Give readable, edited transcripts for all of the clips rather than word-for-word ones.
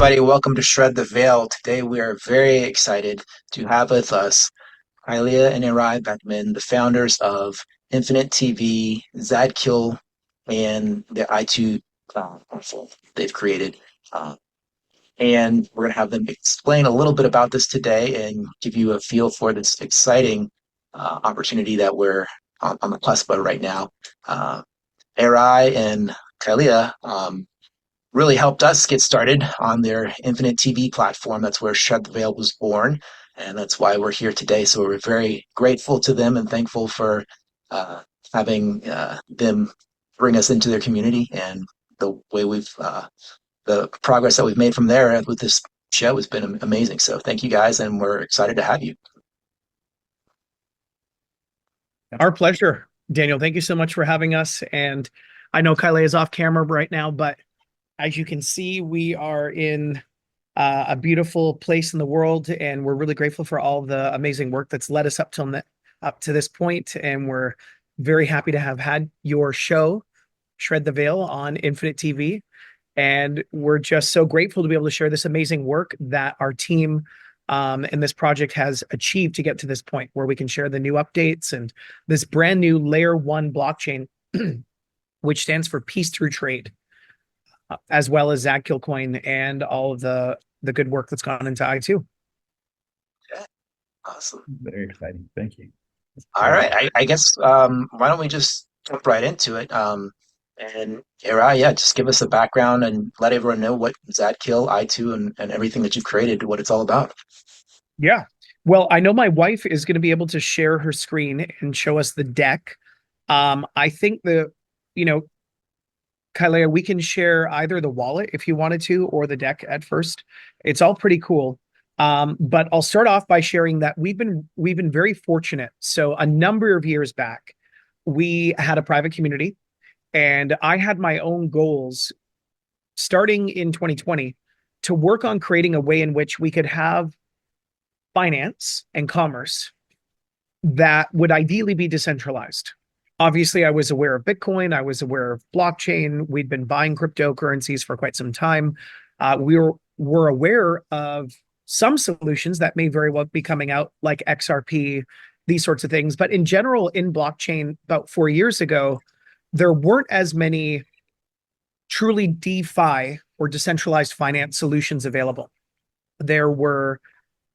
everybody. Welcome to Shred the Veil. Today, we are very excited to have with us Kyleigha and Erai Beckmann, the founders of Infinite TV, Zadkiel, and the I2 platform they've created. Uh, and we're going to have them explain a little bit about this today and give you a feel for this exciting opportunity that we're on the cusp of right now. Erai and Kyleigha really helped us get started on their Infinite TV platform. That's where Shred the Veil was born, and that's why we're here today. So we're very grateful to them and thankful for uh, having them bring us into their community, and the way the progress that we've made from there with this show has been amazing. So thank you guys, and we're excited to have you. Our pleasure, Daniel. Thank you so much for having us. And I know Kyleigha is off camera right now, but as you can see, we are in a beautiful place in the world, and we're really grateful for all the amazing work that's led us up to this point. And we're very happy to have had your show, Shred the Veil, on Infinite TV. And we're just so grateful to be able to share this amazing work that our team and this project has achieved to get to this point where we can share the new updates and this brand new layer 1 blockchain, which stands for peace through trade, as well as Zadkiel coin and all of the good work that's gone into I2. Yeah, awesome. Very exciting. Thank you. All right. I guess why don't we just jump right into it? And Erai, yeah, just give us a background and let everyone know what Zadkiel, I2, and everything that you've created, what it's all about. Yeah. Well, I know my wife is going to be able to share her screen and show us the deck. I think Kyleigha, we can share either the wallet if you wanted to, or the deck at first. It's all pretty cool. But I'll start off by sharing that we've been very fortunate. So a number of years back, we had a private community, and I had my own goals starting in 2020 to work on creating a way in which we could have finance and commerce that would ideally be decentralized. Obviously, I was aware of Bitcoin. I was aware of blockchain. We'd been buying cryptocurrencies for quite some time. We were aware of some solutions that may very well be coming out, like XRP, these sorts of things. But in general, in blockchain, about 4 years ago, there weren't as many truly DeFi or decentralized finance solutions available. There were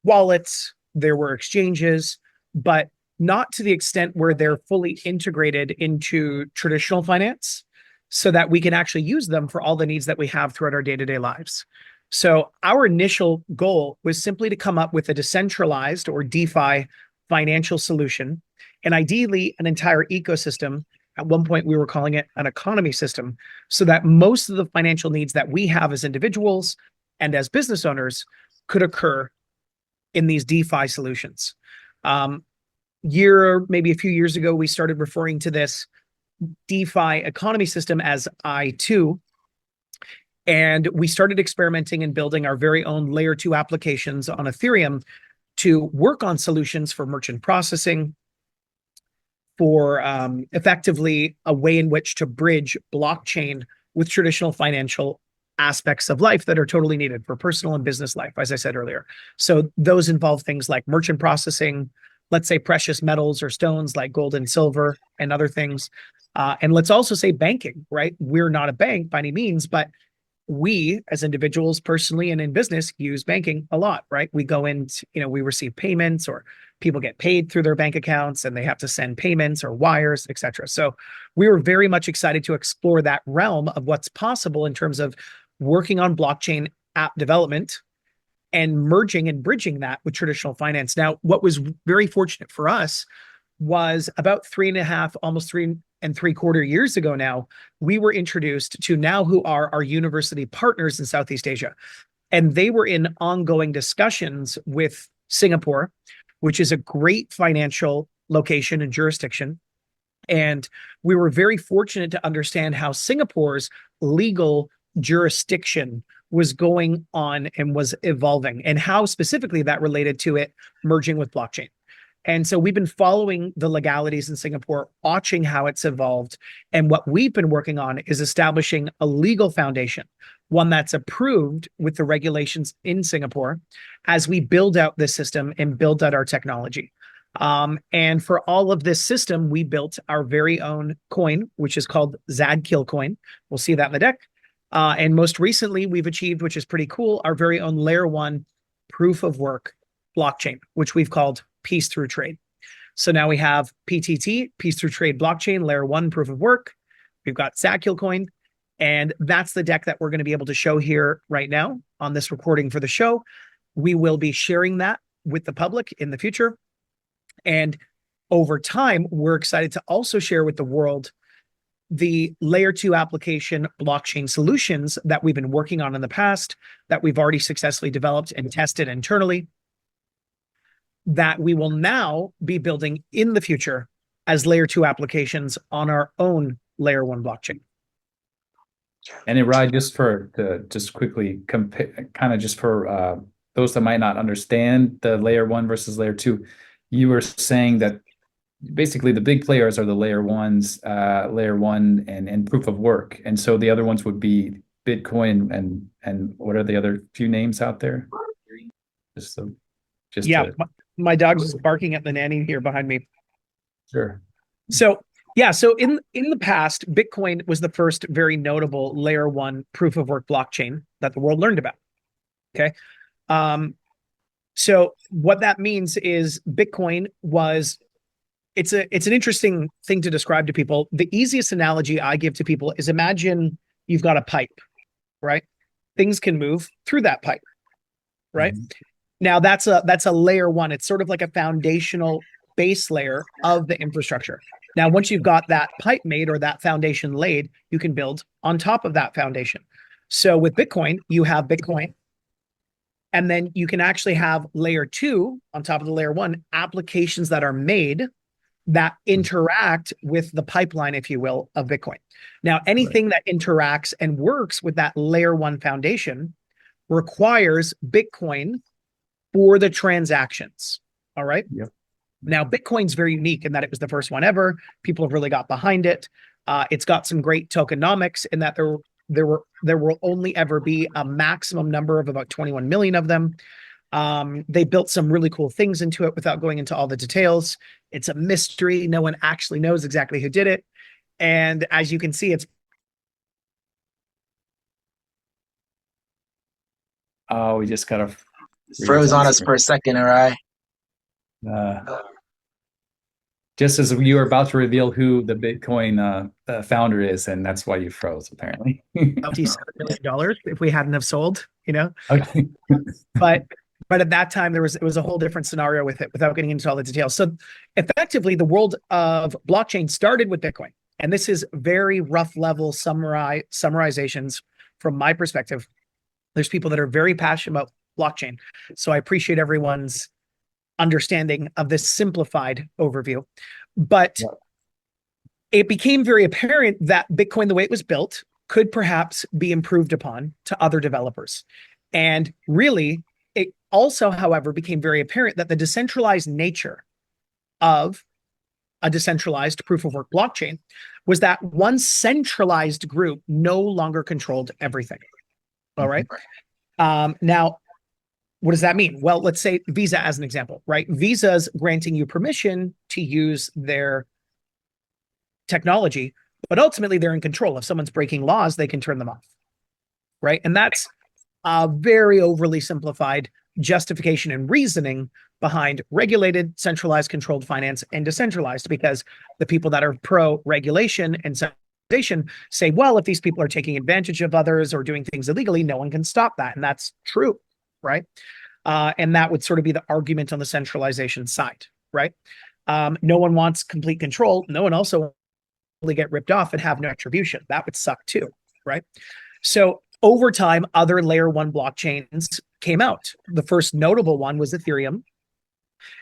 wallets, there were exchanges, but not to the extent where they're fully integrated into traditional finance so that we can actually use them for all the needs that we have throughout our day-to-day lives. So our initial goal was simply to come up with a decentralized or DeFi financial solution, and ideally an entire ecosystem. At one point, we were calling it an economy system, so that most of the financial needs that we have as individuals and as business owners could occur in these DeFi solutions. Maybe a few years ago, we started referring to this DeFi economy system as I2. And we started experimenting and building our very own layer 2 applications on Ethereum to work on solutions for merchant processing, for effectively a way in which to bridge blockchain with traditional financial aspects of life that are totally needed for personal and business life, as I said earlier. So those involve things like merchant processing, let's say precious metals or stones like gold and silver and other things. And let's also say banking, right? We're not a bank by any means, but we as individuals personally and in business use banking a lot, right? We go in, we receive payments, or people get paid through their bank accounts and they have to send payments or wires, etc. So we were very much excited to explore that realm of what's possible in terms of working on blockchain app development and merging and bridging that with traditional finance. Now, what was very fortunate for us was about 3.5, almost 3.75 years ago now, we were introduced to now who are our university partners in Southeast Asia. And they were in ongoing discussions with Singapore, which is a great financial location and jurisdiction. And we were very fortunate to understand how Singapore's legal jurisdiction was going on and was evolving, and how specifically that related to it merging with blockchain. And so we've been following the legalities in Singapore, watching how it's evolved. And what we've been working on is establishing a legal foundation, one that's approved with the regulations in Singapore as we build out this system and build out our technology. And for all of this system, we built our very own coin, which is called Zadkiel coin. We'll see that in the deck. And most recently, we've achieved, which is pretty cool, our very own layer 1 proof of work blockchain, which we've called Peace Through Trade. So now we have PTT, Peace Through Trade blockchain, layer 1 proof of work. We've got Zadkiel coin. And that's the deck that we're going to be able to show here right now on this recording for the show. We will be sharing that with the public in the future. And over time, we're excited to also share with the world the layer 2 application blockchain solutions that we've been working on in the past, that we've already successfully developed and tested internally, that we will now be building in the future as layer 2 applications on our own layer 1 blockchain. And Erai, just quickly compare, kind of just for those that might not understand the layer 1 versus layer 2, you were saying that basically the big players are the layer 1s, layer 1 and proof of work, and so the other ones would be Bitcoin and what are the other few names out there? My dog's just barking at the nanny here behind me. Sure. So in the past, Bitcoin was the first very notable layer 1 proof of work blockchain that the world learned about. Okay. So what that means is Bitcoin was, it's an interesting thing to describe to people. The easiest analogy I give to people is, imagine you've got a pipe, right? Things can move through that pipe, right? Mm-hmm. Now that's a layer 1. It's sort of like a foundational base layer of the infrastructure. Now, once you've got that pipe made or that foundation laid, you can build on top of that foundation. So with Bitcoin, you have Bitcoin, and then you can actually have layer 2 on top of the layer 1, applications that are made that interact with the pipeline, if you will, of Bitcoin. Now, anything that interacts and works with that layer 1 foundation requires Bitcoin for the transactions. All right. Yep. Now, Bitcoin's very unique in that it was the first one ever. People have really got behind it. It's got some great tokenomics in that there will only ever be a maximum number of about 21 million of them. They built some really cool things into it without going into all the details. It's a mystery. No one actually knows exactly who did it. And as you can see, it's... Oh, we just got a... Froze on us for a second, Erai. Just as you were about to reveal who the Bitcoin founder is, and that's why you froze, apparently. $27 million if we hadn't have sold, you know? Okay. But at that time, it was a whole different scenario with it, without getting into all the details. So effectively, the world of blockchain started with Bitcoin. And this is very rough level summarizations from my perspective. There's people that are very passionate about blockchain. So I appreciate everyone's understanding of this simplified overview. But it became very apparent that Bitcoin, the way it was built, could perhaps be improved upon to other developers. And really, it also, however, became very apparent that the decentralized nature of a decentralized proof of work blockchain was that one centralized group no longer controlled everything. All right. Now, what does that mean? Well, let's say Visa as an example, right? Visa's granting you permission to use their technology, but ultimately they're in control. If someone's breaking laws, they can turn them off, right? And that's a very overly simplified justification and reasoning behind regulated, centralized, controlled finance and decentralized, because the people that are pro-regulation and centralization say, well, if these people are taking advantage of others or doing things illegally, no one can stop that. And that's true, right? And that would sort of be the argument on the centralization side, right? No one wants complete control. No one also wants to get ripped off and have no attribution. That would suck too, right? So over time, other layer 1 blockchains came out. The first notable one was Ethereum.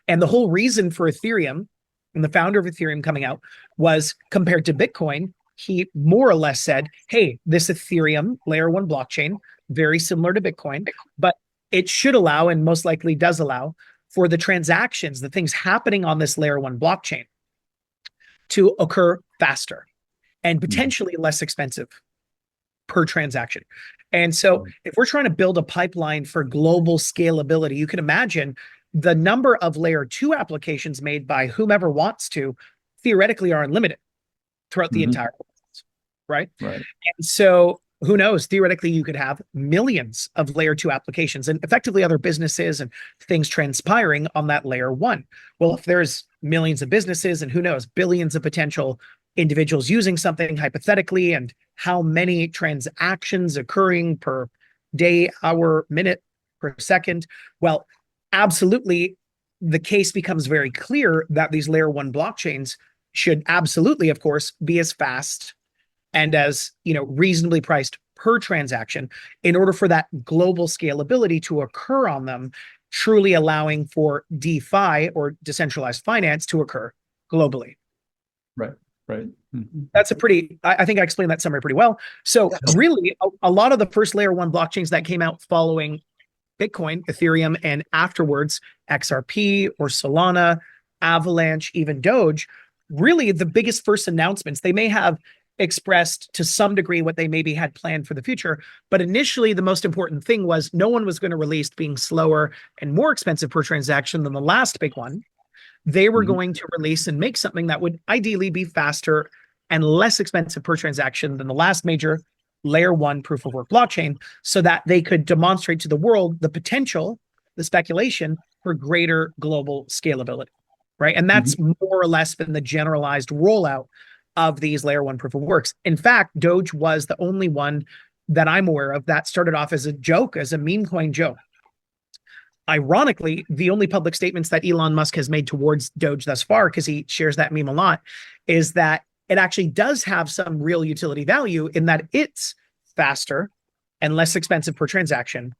And the whole reason for Ethereum and the founder of Ethereum coming out was, compared to Bitcoin, he more or less said, hey, this Ethereum layer 1 blockchain, very similar to Bitcoin, but it should allow, and most likely does allow, for the transactions, the things happening on this layer one blockchain to occur faster and potentially less expensive per transaction. And so if we're trying to build a pipeline for global scalability, you can imagine the number of layer two applications made by whomever wants to theoretically are unlimited throughout the entire world, right? Right. And so who knows, theoretically you could have millions of layer two applications and effectively other businesses and things transpiring on that layer one. Well, if there's millions of businesses and who knows, billions of potential individuals using something hypothetically, and how many transactions occurring per day, hour, minute, per second, well, absolutely the case becomes very clear that these layer one blockchains should absolutely, of course, be as fast and as, you know, reasonably priced per transaction in order for that global scalability to occur on them, truly allowing for DeFi or decentralized finance to occur globally. Right. Right. That's a pretty, I think I explained that summary pretty well. So really, a lot of the first layer one blockchains that came out following Bitcoin, Ethereum, and afterwards XRP or Solana, Avalanche, even Doge, really the biggest first announcements, they may have expressed to some degree what they maybe had planned for the future. But initially, the most important thing was no one was going to release being slower and more expensive per transaction than the last big one. They were going to release and make something that would ideally be faster and less expensive per transaction than the last major layer one proof of work blockchain, so that they could demonstrate to the world the potential, the speculation for greater global scalability, right? And that's more or less been the generalized rollout of these layer one proof of works. In fact, Doge was the only one that I'm aware of that started off as a joke, as a meme coin joke. Ironically, the only public statements that Elon Musk has made towards Doge thus far, because he shares that meme a lot, is that it actually does have some real utility value in that it's faster and less expensive per transaction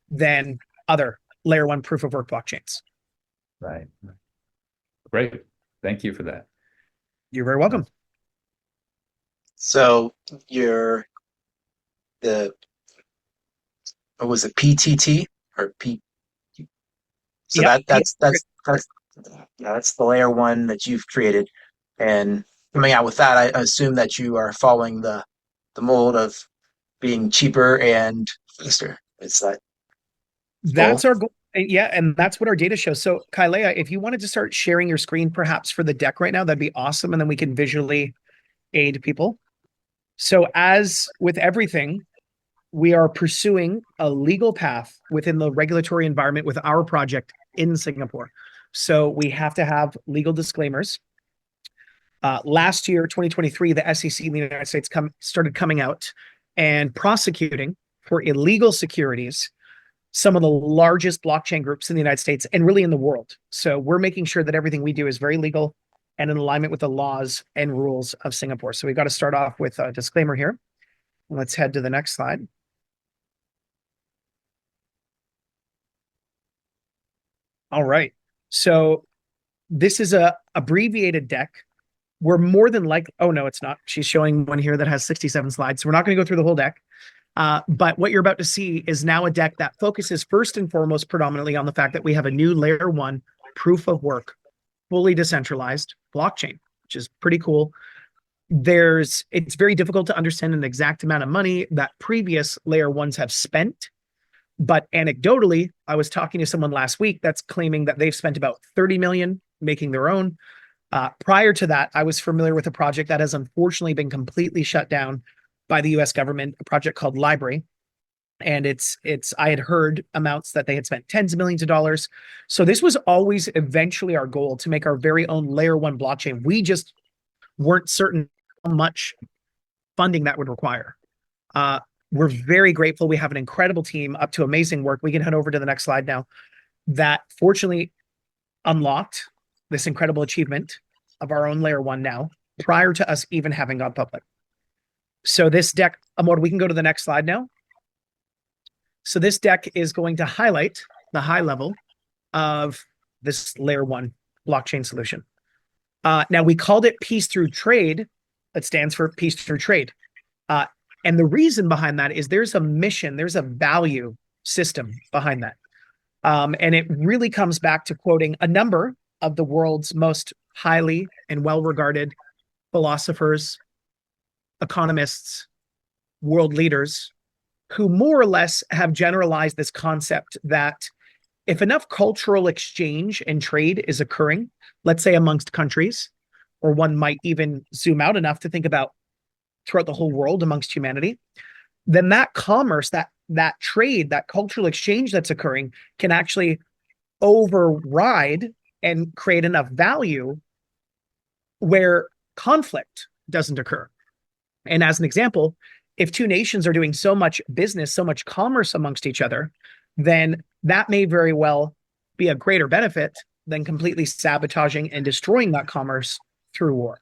than other layer one proof of work blockchains. Right. Great. Thank you for that. You're very welcome. So you're what was it, PTT or P? So Yep. that's the layer one that you've created, and coming out with that, I assume that you are following the mold of being cheaper and faster. Is that That's our goal. Yeah, and that's what our data shows. So Kyleigha, if you wanted to start sharing your screen perhaps for the deck right now, that'd be awesome, and then we can visually aid people. So as with everything, we are pursuing a legal path within the regulatory environment with our project in Singapore. So we have to have legal disclaimers. Last year, 2023, the SEC in the United States started coming out and prosecuting for illegal securities some of the largest blockchain groups in the United States and really in the world. So we're making sure that everything we do is very legal and in alignment with the laws and rules of Singapore. So we've got to start off with a disclaimer here. Let's head to the next slide. All right. So this is a abbreviated deck. We're more than likely, oh no, it's not. She's showing one here that has 67 slides. So we're not going to go through the whole deck. But what you're about to see is now a deck that focuses first and foremost predominantly on the fact that we have a new layer one proof of work, fully decentralized blockchain, which is pretty cool. It's very difficult to understand an exact amount of money that previous layer ones have spent. But anecdotally, I was talking to someone last week that's claiming that they've spent about 30 million making their own. Prior to that, I was familiar with a project that has unfortunately been completely shut down by the US government, a project called Library. And I had heard amounts that they had spent tens of millions of dollars. So this was always eventually our goal, to make our very own layer one blockchain. We just weren't certain how much funding that would require. We're very grateful. We have an incredible team up to amazing work. We can head over to the next slide now, that fortunately unlocked this incredible achievement of our own layer one now, prior to us even having gone public. So this deck, Amor, we can go to the next slide now. So this deck is going to highlight the high level of this layer one blockchain solution. Now we called it Peace Through Trade. That stands for Peace Through Trade. And the reason behind that is there's a mission, there's a value system behind that. And it really comes back to quoting a number of the world's most highly and well-regarded philosophers, economists, world leaders, who more or less have generalized this concept that if enough cultural exchange and trade is occurring, let's say amongst countries, or one might even zoom out enough to think about throughout the whole world amongst humanity, then that commerce, that trade, that cultural exchange that's occurring can actually override and create enough value where conflict doesn't occur. And as an example, if two nations are doing so much business, so much commerce amongst each other, then that may very well be a greater benefit than completely sabotaging and destroying that commerce through war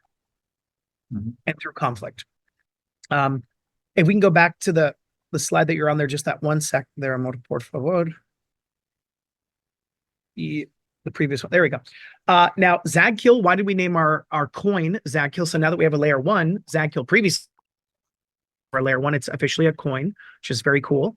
and through conflict. If we can go back to the slide that you're on there, just that 1 sec there, amor por favor. The previous one. There we go. Now, Zadkiel, why did we name our coin Zadkiel? So now that we have a layer 1, Zadkiel previous our layer 1, it's officially a coin, which is very cool.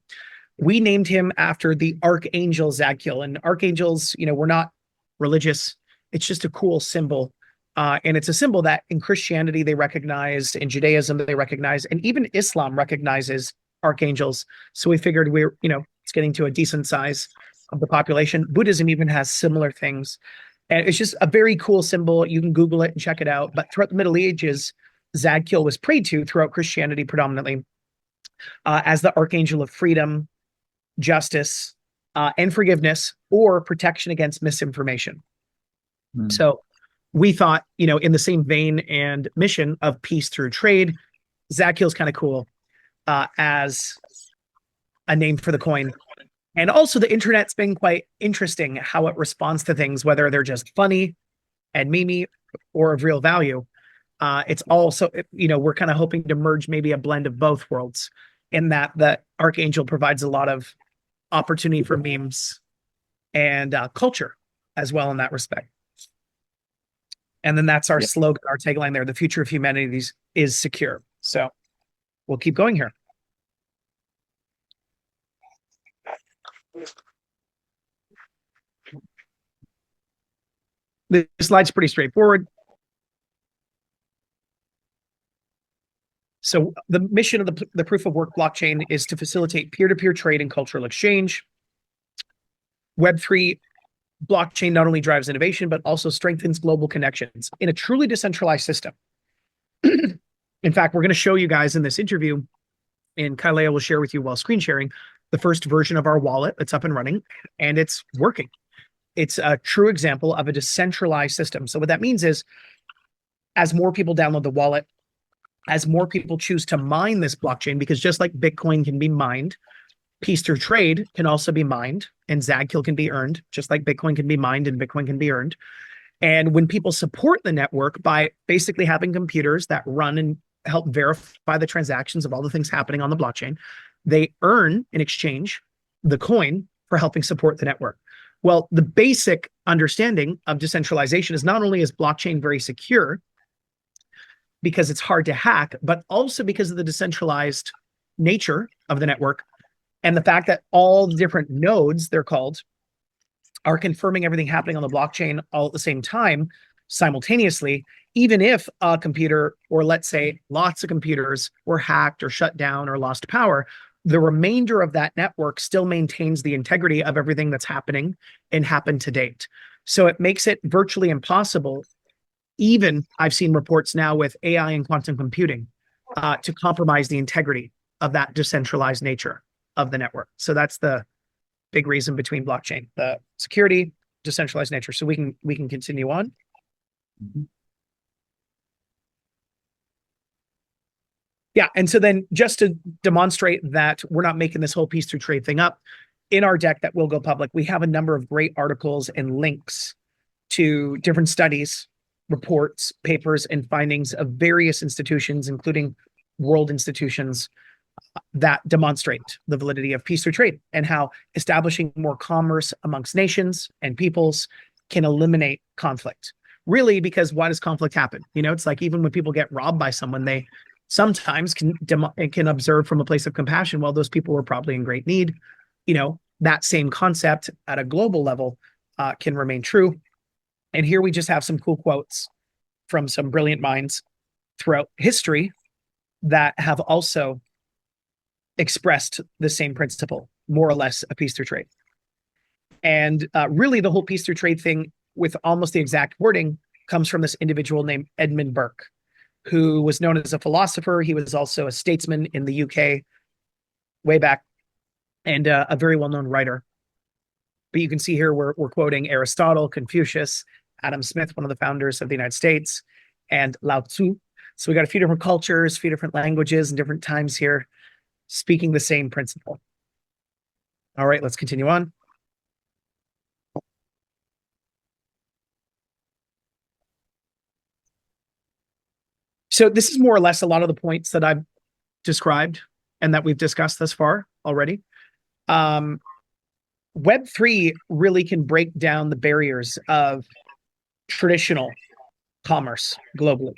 We named him after the archangel Zadkiel. And archangels, we're not religious. It's just a cool symbol. And it's a symbol that in Christianity they recognize, in Judaism they recognize, and even Islam recognizes archangels. So we figured it's getting to a decent size of the population. Buddhism even has similar things. And it's just a very cool symbol. You can Google it and check it out. But throughout the Middle Ages, Zadkiel was prayed to throughout Christianity predominantly as the archangel of freedom, justice, and forgiveness, or protection against misinformation. So we thought, in the same vein and mission of peace through trade, Zadkiel's kind of cool as a name for the coin. And also the internet's been quite interesting how it responds to things, whether they're just funny and memey or of real value. It's also, we're kind of hoping to merge maybe a blend of both worlds, in that the archangel provides a lot of opportunity for memes and culture as well in that respect. And then that's our slogan, our tagline there: the future of humanity is secure. So we'll keep going here. This slide's pretty straightforward. So the mission of the proof of work blockchain is to facilitate peer-to-peer trade and cultural exchange. Web3 blockchain not only drives innovation, but also strengthens global connections in a truly decentralized system. In fact, we're going to show you guys in this interview, and Kyleigha will share with you while screen sharing, the first version of our wallet that's up and running, and it's working. It's a true example of a decentralized system. So what that means is, as more people download the wallet, as more people choose to mine this blockchain, because just like Bitcoin can be mined, peace through trade can also be mined, and Zadkiel can be earned, just like Bitcoin can be mined and Bitcoin can be earned. And when people support the network by basically having computers that run and help verify the transactions of all the things happening on the blockchain, they earn in exchange the coin for helping support the network. Well, the basic understanding of decentralization is not only is blockchain very secure because it's hard to hack, but also because of the decentralized nature of the network and the fact that all the different nodes, they're called, are confirming everything happening on the blockchain all at the same time, simultaneously, even if a computer, or let's say lots of computers, were hacked or shut down or lost power, the remainder of that network still maintains the integrity of everything that's happening and happened to date. So it makes it virtually impossible, even I've seen reports now with AI and quantum computing, to compromise the integrity of that decentralized nature of the network. So that's the big reason between blockchain, the security, decentralized nature. So we can continue on. Yeah, and so then just to demonstrate that we're not making this whole peace through trade thing up, in our deck that will go public, we have a number of great articles and links to different studies, reports, papers, and findings of various institutions, including world institutions, that demonstrate the validity of peace through trade and how establishing more commerce amongst nations and peoples can eliminate conflict. Really, because why does conflict happen? It's like even when people get robbed by someone, they sometimes can observe from a place of compassion, well, those people were probably in great need. that same concept at a global level can remain true. And here we just have some cool quotes from some brilliant minds throughout history that have also expressed the same principle, more or less a peace through trade. And really the whole peace through trade thing with almost the exact wording comes from this individual named Edmund Burke, who was known as a philosopher. He was also a statesman in the UK way back, and a very well-known writer. But you can see here we're quoting Aristotle, Confucius, Adam Smith, one of the founders of the United States, and Lao Tzu. So we got a few different cultures, a few different languages, and different times here speaking the same principle. All right, let's continue on. So this is more or less a lot of the points that I've described and that we've discussed thus far already. Web3 really can break down the barriers of traditional commerce globally.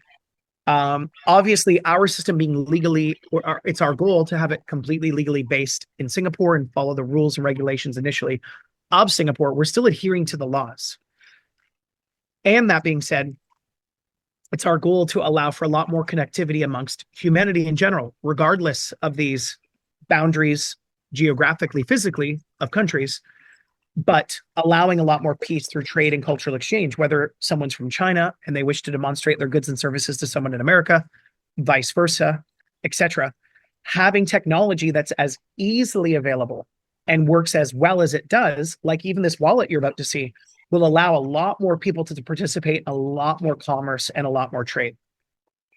Obviously, our system being legally, it's our goal to have it completely legally based in Singapore and follow the rules and regulations initially of Singapore. We're still adhering to the laws. And that being said, it's our goal to allow for a lot more connectivity amongst humanity in general, regardless of these boundaries geographically, physically of countries, but allowing a lot more peace through trade and cultural exchange, whether someone's from China and they wish to demonstrate their goods and services to someone in America, vice versa, etc. Having technology that's as easily available and works as well as it does, like even this wallet you're about to see, will allow a lot more people to participate, a lot more commerce, and a lot more trade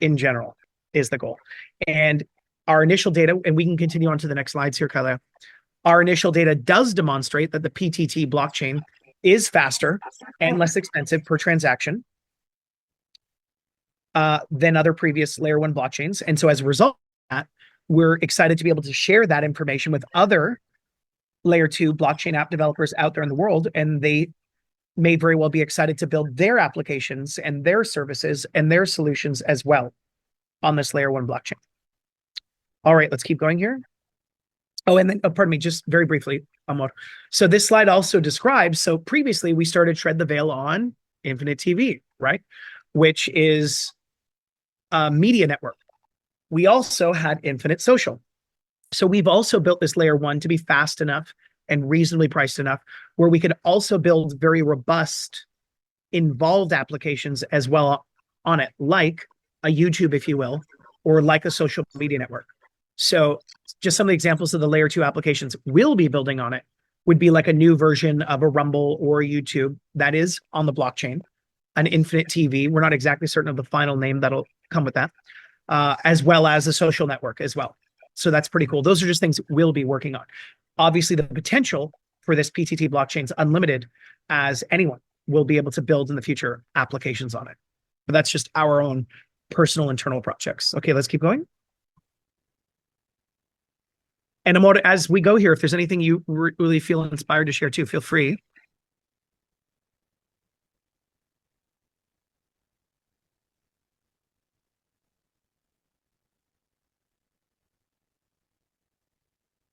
in general is the goal. And our initial data, and we can continue on to the next slides here, Kyleigha. Our initial data does demonstrate that the PTT blockchain is faster and less expensive per transaction than other previous layer 1 blockchains. And so as a result of that, we're excited to be able to share that information with other layer 2 blockchain app developers out there in the world. And they may very well be excited to build their applications and their services and their solutions as well on this layer 1 blockchain. All right, let's keep going here. Oh, and then, pardon me, just very briefly, Amor. So this slide also describes, so previously we started Shred the Veil on Infinite TV, right? Which is a media network. We also had Infinite Social. So we've also built this layer 1 to be fast enough and reasonably priced enough where we could also build very robust, involved applications as well on it, like a YouTube, if you will, or like a social media network. So just some of the examples of the layer 2 applications we'll be building on it would be like a new version of a Rumble or a YouTube that is on the blockchain, an Infinite TV. We're not exactly certain of the final name that'll come with that, as well as a social network as well. So that's pretty cool. Those are just things we'll be working on. Obviously, the potential for this PTT blockchain is unlimited, as anyone will be able to build in the future applications on it. But that's just our own personal internal projects. Okay, let's keep going. And Amor, as we go here, if there's anything you really feel inspired to share too, feel free.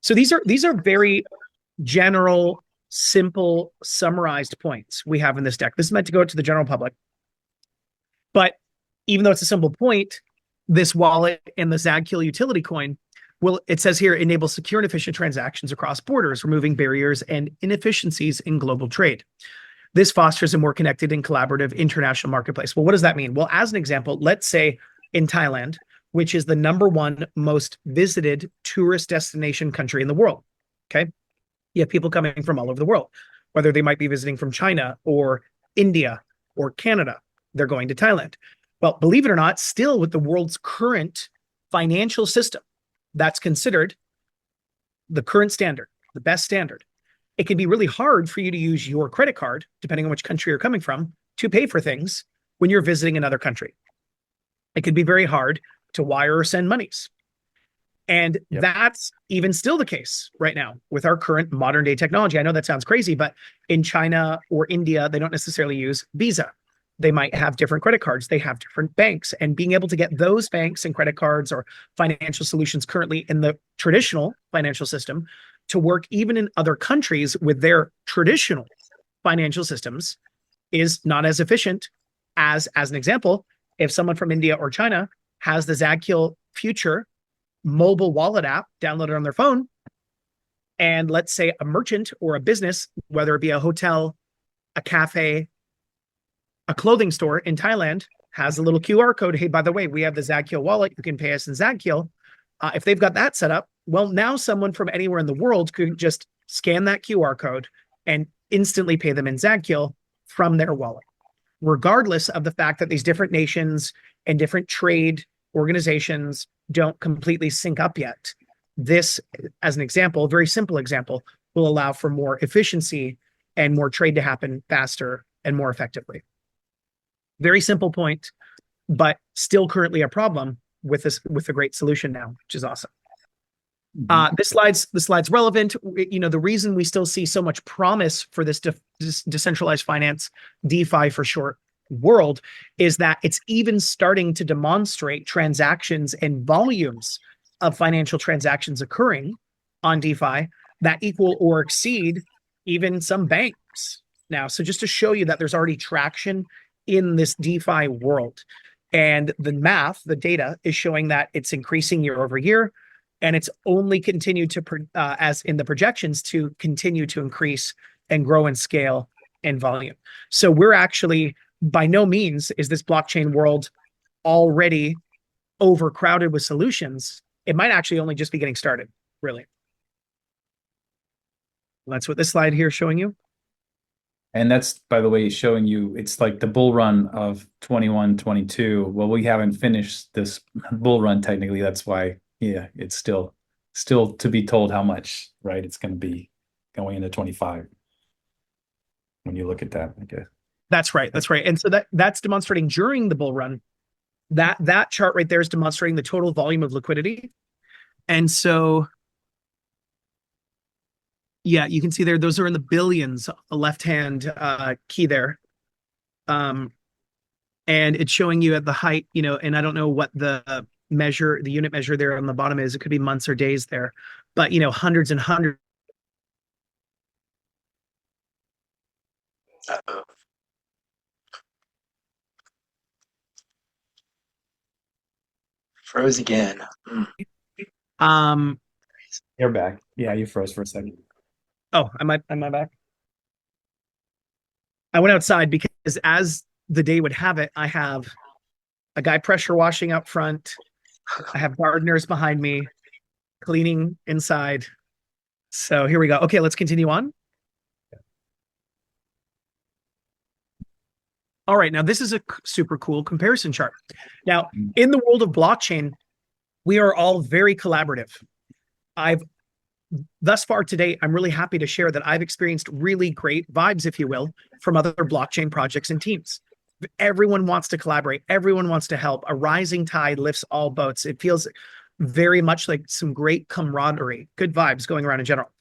So these are very general, simple, summarized points we have in this deck. This is meant to go to the general public. But even though it's a simple point, this wallet and the Zadkiel utility coin will, it says here, enable secure and efficient transactions across borders, removing barriers and inefficiencies in global trade. This fosters a more connected and collaborative international marketplace. Well, what does that mean? Well, as an example, let's say in Thailand, which is the #1 most visited tourist destination country in the world, okay? You have people coming from all over the world, whether they might be visiting from China or India or Canada, they're going to Thailand. Well, believe it or not, still with the world's current financial system, that's considered the current standard, the best standard. It can be really hard for you to use your credit card, depending on which country you're coming from, to pay for things when you're visiting another country. It can be very hard to wire or send monies. And that's even still the case right now with our current modern day technology. I know that sounds crazy, but in China or India, they don't necessarily use Visa. They might have different credit cards. They have different banks, and being able to get those banks and credit cards or financial solutions currently in the traditional financial system to work even in other countries with their traditional financial systems is not as efficient as an example, if someone from India or China has the Zadkiel Future mobile wallet app downloaded on their phone, and let's say a merchant or a business, whether it be a hotel, a cafe, a clothing store in Thailand, has a little QR code. Hey, by the way, we have the Zadkiel wallet. You can pay us in Zadkiel. If they've got that set up, well, now someone from anywhere in the world could just scan that QR code and instantly pay them in Zadkiel from their wallet, regardless of the fact that these different nations and different trade organizations don't completely sync up yet. This, as an example, a very simple example, will allow for more efficiency and more trade to happen faster and more effectively. Very simple point, but still currently a problem with a great solution now, which is awesome. This slide's relevant. The reason we still see so much promise for this decentralized finance, DeFi for short, world is that it's even starting to demonstrate transactions and volumes of financial transactions occurring on DeFi that equal or exceed even some banks now. So just to show you that there's already traction in this DeFi world, and the math, the data is showing that it's increasing year over year, and it's only continued to, as in the projections, to continue to increase and grow in scale and volume. So we're actually, by no means is this blockchain world already overcrowded with solutions. It might actually only just be getting started, really. That's what this slide here is showing you. And that's, by the way, showing you, it's like the bull run of 21, 22. Well, we haven't finished this bull run technically. That's why, yeah, it's still to be told how much, right? It's going to be going into 25 when you look at that, I guess. That's right. That's right. And so that's demonstrating during the bull run. That chart right there is demonstrating the total volume of liquidity. And so, yeah, you can see there, those are in the billions, a left-hand key there. And it's showing you at the height, and I don't know what the unit measure there on the bottom is. It could be months or days there, but, hundreds and hundreds. Uh-oh. Froze again. You're back. Yeah, you froze for a second. Oh, am I back? I went outside because, as the day would have it, I have a guy pressure washing up front. I have gardeners behind me, cleaning inside. So here we go. Okay, let's continue on. All right, now this is a super cool comparison chart. Now, in the world of blockchain, we are all very collaborative. Thus far today, I'm really happy to share that I've experienced really great vibes, if you will, from other blockchain projects and teams. Everyone wants to collaborate. Everyone wants to help. A rising tide lifts all boats. It feels very much like some great camaraderie, good vibes going around in general.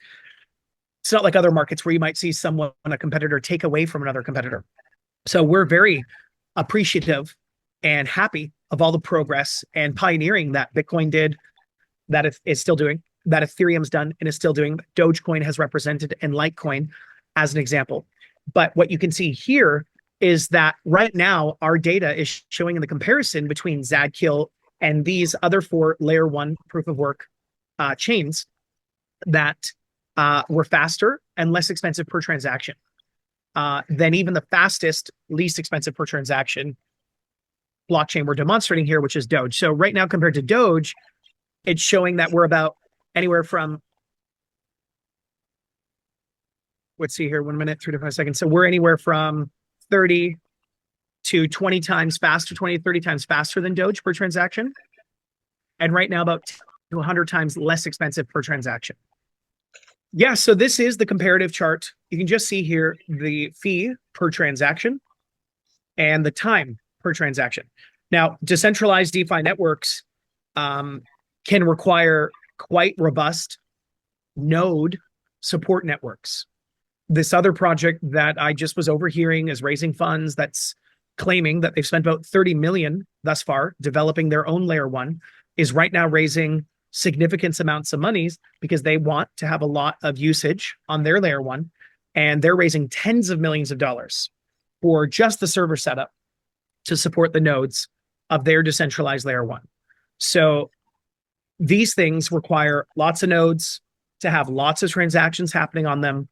It's not like other markets where you might see someone, a competitor, take away from another competitor. So we're very appreciative and happy of all the progress and pioneering that Bitcoin did, that it is still doing, that Ethereum's done and is still doing, Dogecoin has represented, and Litecoin as an example. But what you can see here is that right now our data is showing in the comparison between Zadkiel and these other 4 layer 1 proof of work chains that were faster and less expensive per transaction than even the fastest, least expensive per transaction blockchain we're demonstrating here, which is Doge. So right now, compared to Doge, it's showing that we're about anywhere from, let's see here, 1 minute, 3 to 5 seconds. So we're anywhere from 30 to 20 times faster, 20 to 30 times faster than Doge per transaction. And right now about 100 times less expensive per transaction. Yeah, so this is the comparative chart. You can just see here the fee per transaction and the time per transaction. Now, decentralized DeFi networks can require quite robust node support networks. This other project that I just was overhearing is raising funds that's claiming that they've spent about 30 million thus far developing their own layer 1, is right now raising significant amounts of monies because they want to have a lot of usage on their layer one. And they're raising tens of millions of dollars for just the server setup to support the nodes of their decentralized layer one. So these things require lots of nodes to have lots of transactions happening on them.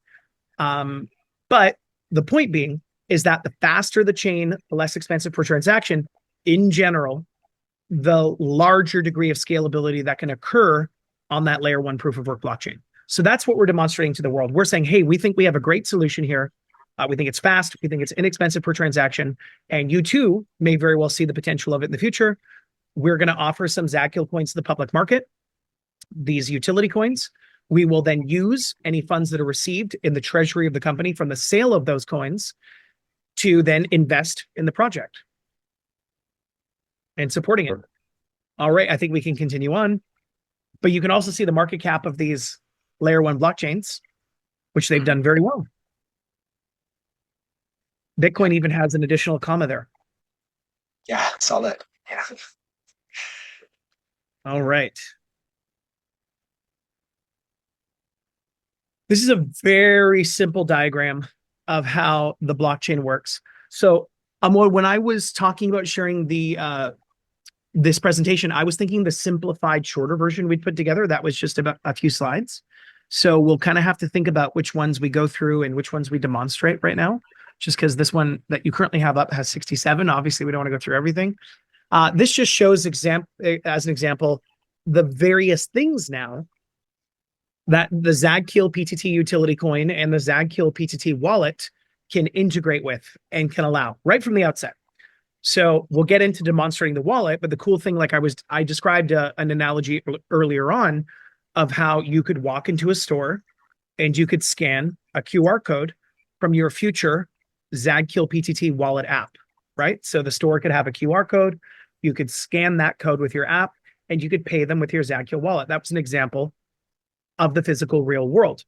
But the point being is that the faster the chain, the less expensive per transaction in general, the larger degree of scalability that can occur on that layer one proof of work blockchain. So that's what we're demonstrating to the world. We're saying, hey, we think we have a great solution here. We think it's fast. We think it's inexpensive per transaction. And you too may very well see the potential of it in the future. We're going to offer some Zadkiel coins to the public market, these utility coins. We will then use any funds that are received in the treasury of the company from the sale of those coins to then invest in the project and supporting it. All right, I think we can continue on. But you can also see the market cap of these layer one blockchains, which they've done very well. Bitcoin even has an additional comma there. Yeah, saw that. Yeah. All right. This is a very simple diagram of how the blockchain works. So when I was talking about sharing the this presentation, I was thinking the simplified, shorter version we'd put together. That was just about a few slides. So we'll kind of have to think about which ones we go through and which ones we demonstrate right now, just because this one that you currently have up has 67. Obviously, we don't want to go through everything. This just shows as an example, the various things now that the Zadkiel PTT utility coin and the Zadkiel PTT wallet can integrate with and can allow right from the outset. So we'll get into demonstrating the wallet, but the cool thing, like I described an analogy earlier on of how you could walk into a store and you could scan a QR code from your future Zadkiel PTT wallet app, right? So the store could have a QR code. You could scan that code with your app and you could pay them with your Zadkiel wallet. That was an example of the physical real world.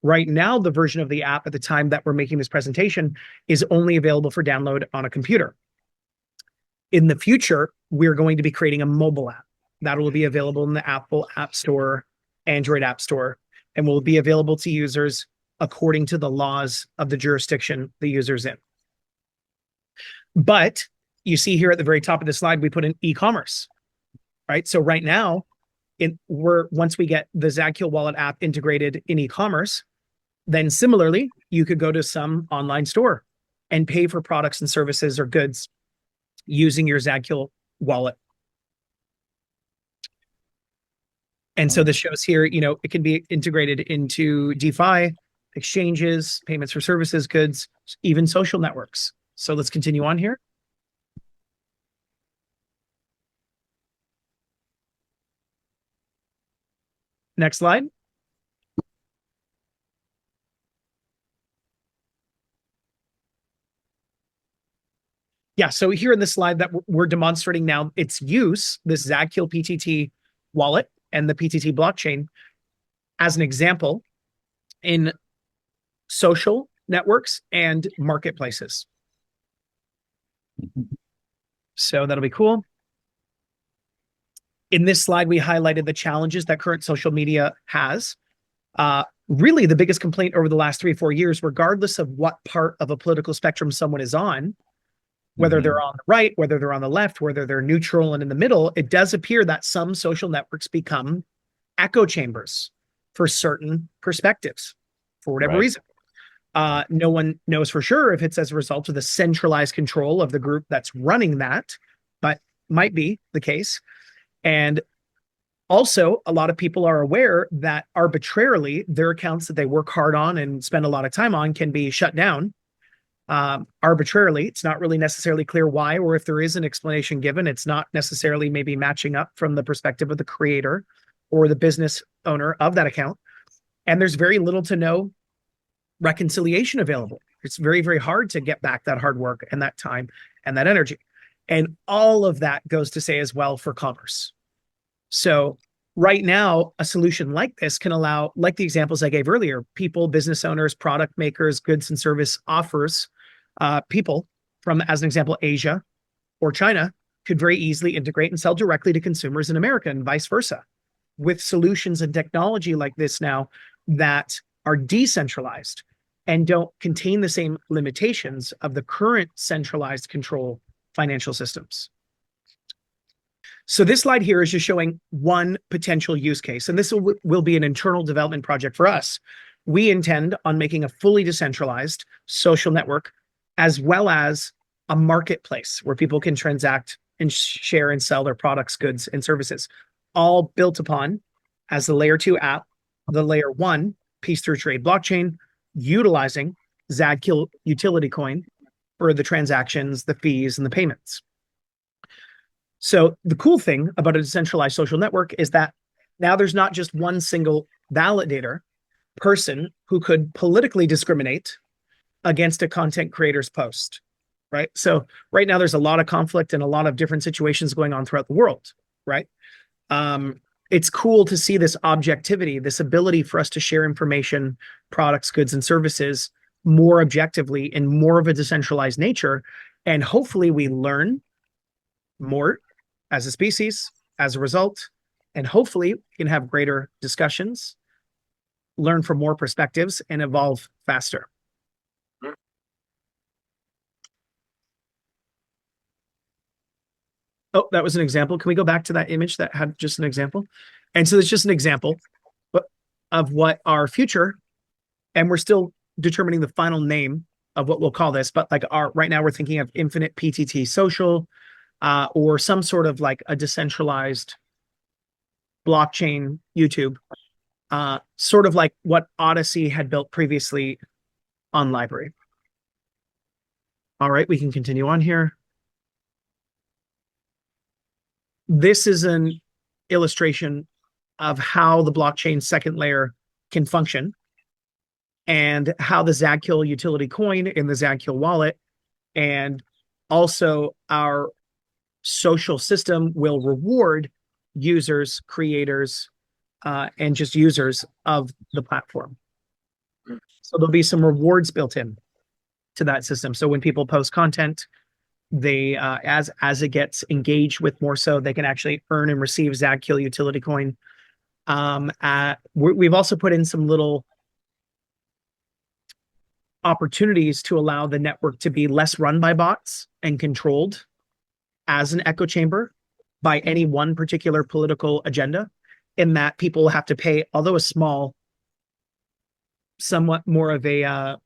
Right now, the version of the app at the time that we're making this presentation is only available for download on a computer. In the future, we're going to be creating a mobile app that will be available in the Apple App Store, Android App Store, and will be available to users according to the laws of the jurisdiction the user's in. But you see here at the very top of the slide, we put in e-commerce, right? So right now, once we get the Zadkiel wallet app integrated in e-commerce, then similarly, you could go to some online store and pay for products and services or goods using your Zadkiel wallet. And so this shows here, it can be integrated into DeFi, exchanges, payments for services, goods, even social networks. So let's continue on here. Next slide. Yeah, so here in this slide that we're demonstrating now, its use, this Zadkiel PTT wallet and the PTT blockchain, as an example in social networks and marketplaces. So that'll be cool. In this slide, we highlighted the challenges that current social media has. Really, the biggest complaint over the last 3 or 4 years, regardless of what part of a political spectrum someone is on, whether they're on the right, whether they're on the left, whether they're neutral and in the middle, it does appear that some social networks become echo chambers for certain perspectives for whatever reason. No one knows for sure if it's as a result of the centralized control of the group that's running that, but might be the case. And also, a lot of people are aware that arbitrarily their accounts that they work hard on and spend a lot of time on can be shut down arbitrarily. It's not really necessarily clear why, or if there is an explanation given, it's not necessarily maybe matching up from the perspective of the creator or the business owner of that account. And there's very little to no reconciliation available. It's very, very hard to get back that hard work and that time and that energy. And all of that goes to say as well for commerce. So right now, a solution like this can allow, like the examples I gave earlier, people, business owners, product makers, goods and service offers, people from, as an example, Asia or China could very easily integrate and sell directly to consumers in America and vice versa. with solutions and technology like this now that are decentralized and don't contain the same limitations of the current centralized control financial systems. So this slide here is just showing one potential use case, and this will be an internal development project for us. We intend on making a fully decentralized social network, as well as a marketplace where people can transact and share and sell their products, goods, and services, all built upon as the layer 2 app, the layer 1 piece through trade blockchain, utilizing Zadkiel utility coin for the transactions, the fees, and the payments. So the cool thing about a decentralized social network is that now there's not just one single validator person who could politically discriminate against a content creator's post, right? So right now there's a lot of conflict and a lot of different situations going on throughout the world, right? It's cool to see this objectivity, this ability for us to share information, products, goods, and services more objectively in more of a decentralized nature. And hopefully we learn more as a species as a result, and hopefully we can have greater discussions, learn from more perspectives, and evolve faster. Oh, that was an example. Can we go back to that image that had just an example? And so it's just an example of what our future, and we're still determining the final name of what we'll call this, but like right now we're thinking of infinite PTT social, or some sort of like a decentralized blockchain YouTube, sort of like what Odyssey had built previously on Library. All right, we can continue on here. This is an illustration of how the blockchain second layer can function and how the Zadkiel utility coin in the Zadkiel wallet and also our social system will reward users, creators, and just users of the platform. So there'll be some rewards built in to that system. So when people post content, they as it gets engaged with more, so they can actually earn and receive Zadkiel utility coin. We've also put in some little opportunities to allow the network to be less run by bots and controlled as an echo chamber by any one particular political agenda, in that people have to pay, although a small, somewhat more of a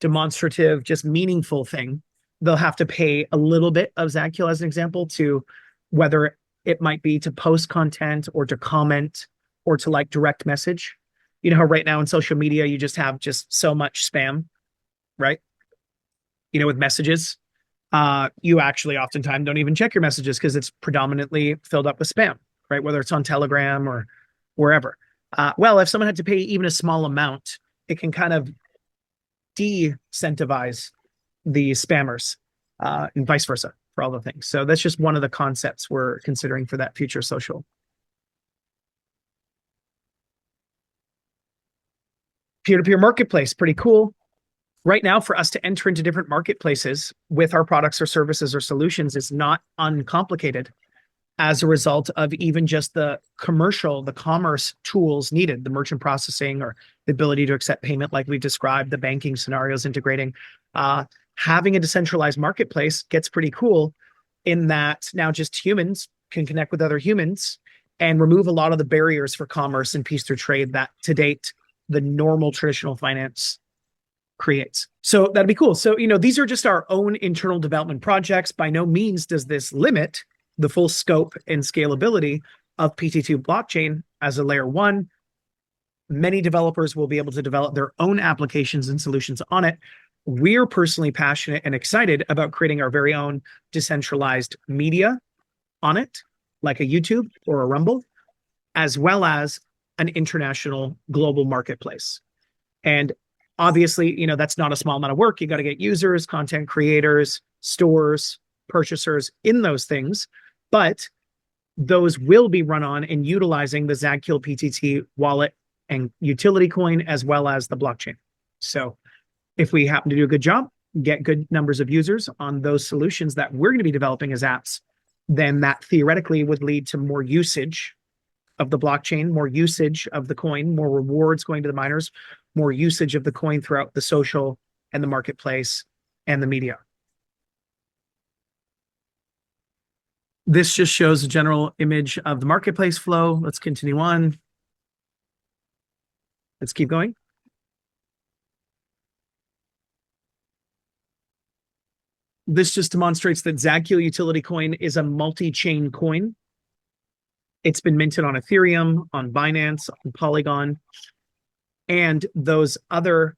demonstrative, just meaningful thing, they'll have to pay a little bit of Zadkiel, as an example, to whether it might be to post content or to comment or to like direct message. You know how right now in social media, you just have just so much spam, right? You know, with messages, you actually oftentimes don't even check your messages because it's predominantly filled up with spam, right? Whether it's on Telegram or wherever. Well, if someone had to pay even a small amount, it can kind of de-incentivize the spammers, and vice versa for all the things. So that's just one of the concepts we're considering for that future social. Peer-to-peer marketplace, pretty cool. Right now, for us to enter into different marketplaces with our products or services or solutions is not uncomplicated as a result of even just the commerce tools needed, the merchant processing or the ability to accept payment like we've described, the banking scenarios integrating. Having a decentralized marketplace gets pretty cool in that now just humans can connect with other humans and remove a lot of the barriers for commerce and peace through trade that to date the normal traditional finance creates. So that'd be cool. So, you know, these are just our own internal development projects. By no means does this limit the full scope and scalability of PT2 blockchain as a layer 1. Many developers will be able to develop their own applications and solutions on it. We're personally passionate and excited about creating our very own decentralized media on it, like a YouTube or a Rumble, as well as an international global marketplace. And obviously, you know, that's not a small amount of work. You got to get users, content creators, stores, purchasers in those things, but those will be run on and utilizing the Zadkiel PTT wallet and utility coin, as well as the blockchain. So if we happen to do a good job, get good numbers of users on those solutions that we're going to be developing as apps, then that theoretically would lead to more usage of the blockchain, more usage of the coin, more rewards going to the miners, more usage of the coin throughout the social and the marketplace and the media. This just shows a general image of the marketplace flow. Let's continue on. Let's keep going. This just demonstrates that Zadkiel utility coin is a multi-chain coin. It's been minted on Ethereum, on Binance, on Polygon, and those other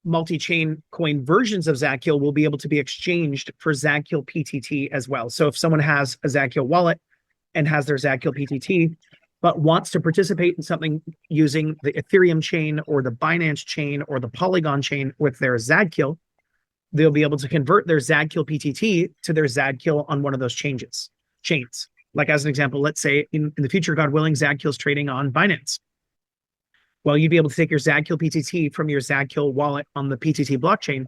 multi-chain coin versions of Zadkiel will be able to be exchanged for Zadkiel PTT as well. So if someone has a Zadkiel wallet and has their Zadkiel PTT, but wants to participate in something using the Ethereum chain or the Binance chain or the Polygon chain with their Zadkiel, they'll be able to convert their Zadkiel PTT to their Zadkiel on one of those chains. Like as an example, let's say in the future, God willing, Zadkiel's trading on Binance. Well, you'd be able to take your Zadkiel PTT from your Zadkiel wallet on the PTT blockchain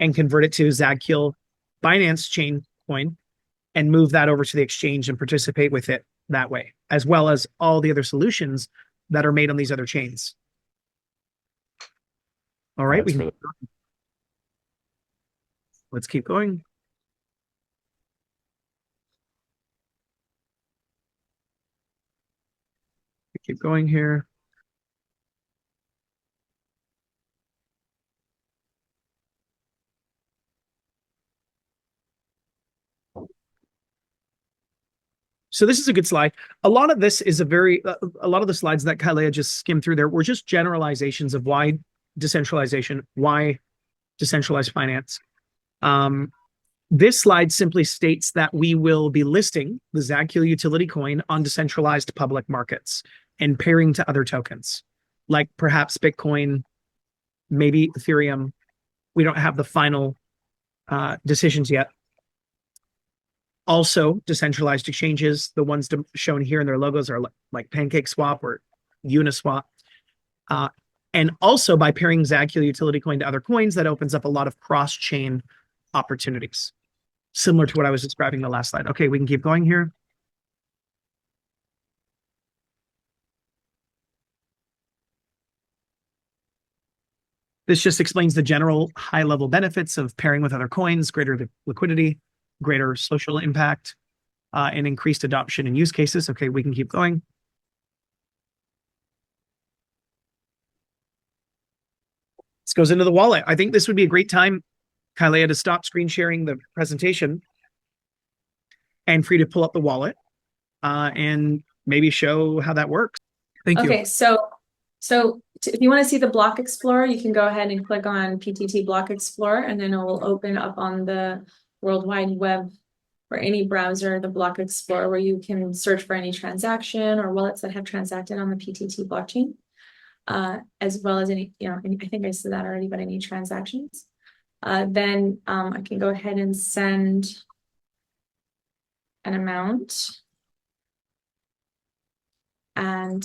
and convert it to Zadkiel Binance chain coin and move that over to the exchange and participate with it that way, as well as all the other solutions that are made on these other chains. All right, let's keep going. Keep going here. So this is a good slide. A lot of this is a lot of the slides that Kyleigha just skimmed through there were just generalizations of why decentralization, why decentralized finance. This slide simply states that we will be listing the Zadkiel utility coin on decentralized public markets and pairing to other tokens, like perhaps Bitcoin, maybe Ethereum. We don't have the final decisions yet. Also, decentralized exchanges, the ones shown here in their logos are like PancakeSwap or Uniswap. And also by pairing Zadkiel utility coin to other coins, that opens up a lot of cross-chain opportunities, similar to what I was describing in the last slide. Okay, we can keep going here. This just explains the general high-level benefits of pairing with other coins, greater liquidity, greater social impact, and increased adoption and use cases. Okay, we can keep going. This goes into the wallet. I think this would be a great time, Kyleigha, to stop screen sharing the presentation and for you to pull up the wallet and maybe show how that works. Thank you. Okay, so if you want to see the Block Explorer, you can go ahead and click on PTT Block Explorer, and then it will open up on the World Wide Web or any browser, the Block Explorer, where you can search for any transaction or wallets that have transacted on the PTT blockchain, as well as any, I think I said that already, but any transactions. Then I can go ahead and send an amount. And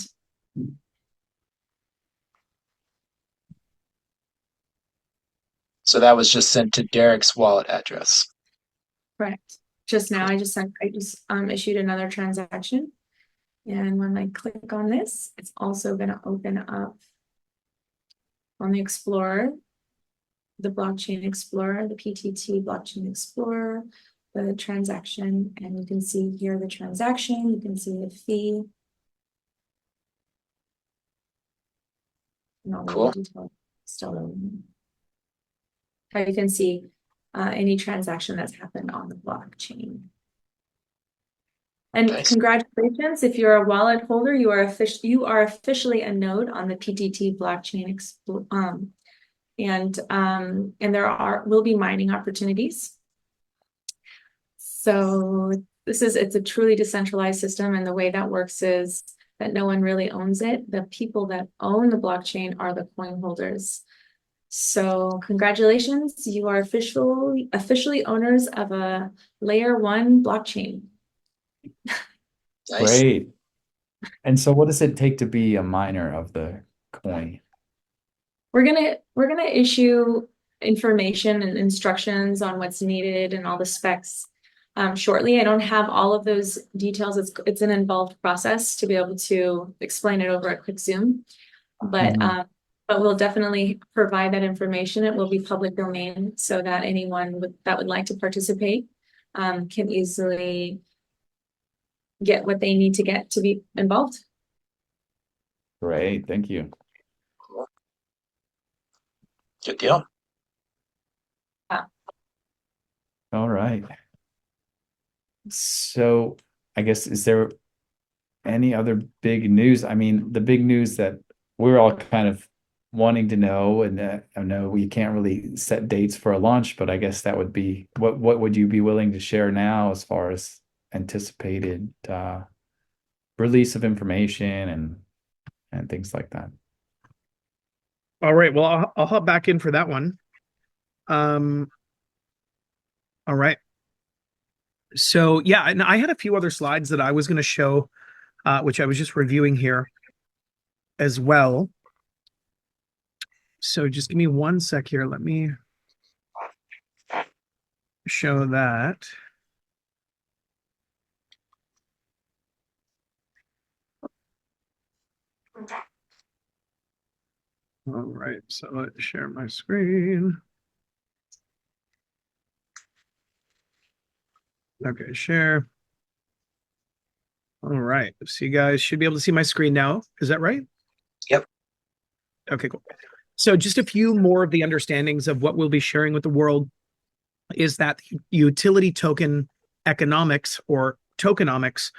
So that was just sent to Derek's wallet address. correct. Just now, I just issued another transaction. And when I click on this, it's also going to open up on the Explorer, the Blockchain Explorer, the PTT Blockchain Explorer, the transaction, and you can see here the transaction, you can see the fee. And all Cool. the details still in. How you can see any transaction that's happened on the blockchain. And Nice. congratulations, if you're a wallet holder, you are officially a node on the PTT blockchain. And there will be mining opportunities. So it's a truly decentralized system, and the way that works is that no one really owns it. The people that own the blockchain are the coin holders. So congratulations, you are officially owners of a layer 1 blockchain. Nice. Great. And so what does it take to be a miner of the coin? We're gonna issue information and instructions on what's needed and all the specs shortly. I don't have all of those details. It's an involved process to be able to explain it over a quick Zoom. But we'll definitely provide that information. It will be public domain so that anyone that would like to participate can easily get what they need to get to be involved. Great, thank you. Good deal. All right. So I guess, is there any other big news? I mean, the big news that we're all kind of wanting to know, and I know we can't really set dates for a launch, but I guess that would be, what would you be willing to share now as far as anticipated release of information and things like that? All right. Well, I'll hop back in for that one. All right. So yeah, and I had a few other slides that I was going to show, which I was just reviewing here as well. So just give me one sec here. Let me show that. All right, so let's share my screen. Okay, share. All right, so you guys should be able to see my screen now. Is that right? Yep. Okay, cool. So just a few more of the understandings of what we'll be sharing with the world is that utility token economics, or tokenomics,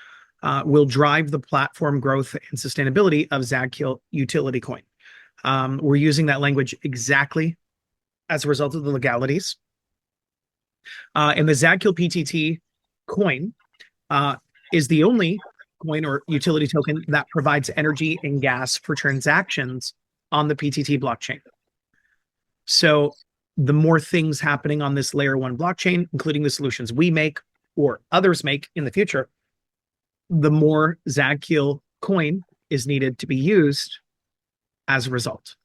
will drive the platform growth and sustainability of Zadkiel utility coin. We're using that language exactly as a result of the legalities. And the Zadkiel PTT coin is the only coin or utility token that provides energy and gas for transactions on the PTT blockchain. So the more things happening on this layer one blockchain, including the solutions we make or others make in the future, the more Zadkiel coin is needed to be used as a result,